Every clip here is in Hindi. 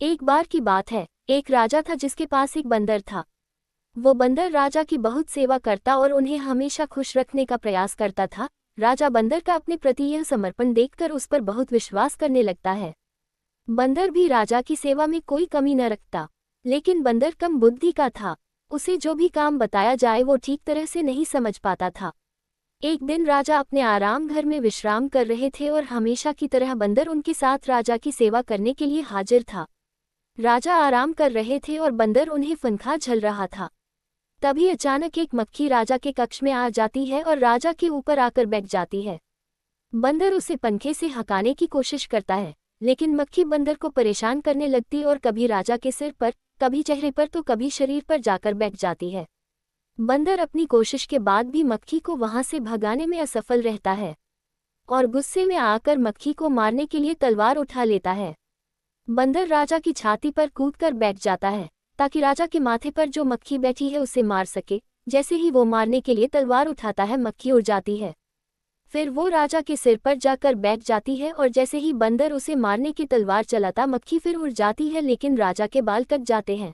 एक बार की बात है, एक राजा था जिसके पास एक बंदर था। वो बंदर राजा की बहुत सेवा करता और उन्हें हमेशा खुश रखने का प्रयास करता था। राजा बंदर का अपने प्रति यह समर्पण देखकर उस पर बहुत विश्वास करने लगता है। बंदर भी राजा की सेवा में कोई कमी न रखता, लेकिन बंदर कम बुद्धि का था। उसे जो भी काम बताया जाए वो ठीक तरह से नहीं समझ पाता था। एक दिन राजा अपने आराम घर में विश्राम कर रहे थे और हमेशा की तरह बंदर उनके साथ राजा की सेवा करने के लिए हाजिर था। राजा आराम कर रहे थे और बंदर उन्हें फनखा झल रहा था। तभी अचानक एक मक्खी राजा के कक्ष में आ जाती है और राजा के ऊपर आकर बैठ जाती है। बंदर उसे पंखे से हटाने की कोशिश करता है, लेकिन मक्खी बंदर को परेशान करने लगती और कभी राजा के सिर पर, कभी चेहरे पर तो कभी शरीर पर जाकर बैठ जाती है। बंदर अपनी कोशिश के बाद भी मक्खी को वहां से भगाने में असफल रहता है और गुस्से में आकर मक्खी को मारने के लिए तलवार उठा लेता है। बंदर राजा की छाती पर कूदकर बैठ जाता है ताकि राजा के माथे पर जो मक्खी बैठी है उसे मार सके। जैसे ही वो मारने के लिए तलवार उठाता है, मक्खी उड़ जाती है। फिर वो राजा के सिर पर जाकर बैठ जाती है और जैसे ही बंदर उसे मारने की तलवार चलाता, मक्खी फिर उड़ जाती है, लेकिन राजा के बाल कट जाते हैं।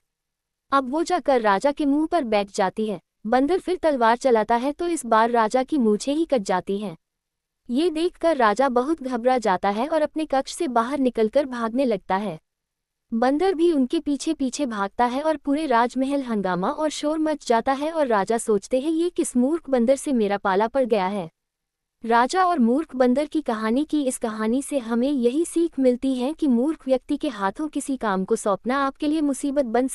अब वो जाकर राजा के मुंह पर बैठ जाती है। बंदर फिर तलवार चलाता है तो इस बार राजा की मूंछें ही कट जाती हैं। ये देखकर राजा बहुत घबरा जाता है और अपने कक्ष से बाहर निकलकर भागने लगता है। बंदर भी उनके पीछे पीछे भागता है और पूरे राजमहल हंगामा और शोर मच जाता है और राजा सोचते हैं, ये किस मूर्ख बंदर से मेरा पाला पड़ गया है। राजा और मूर्ख बंदर की कहानी की इस कहानी से हमें यही सीख मिलती है कि मूर्ख व्यक्ति के हाथों किसी काम को सौंपना आपके लिए मुसीबत बन सकता है।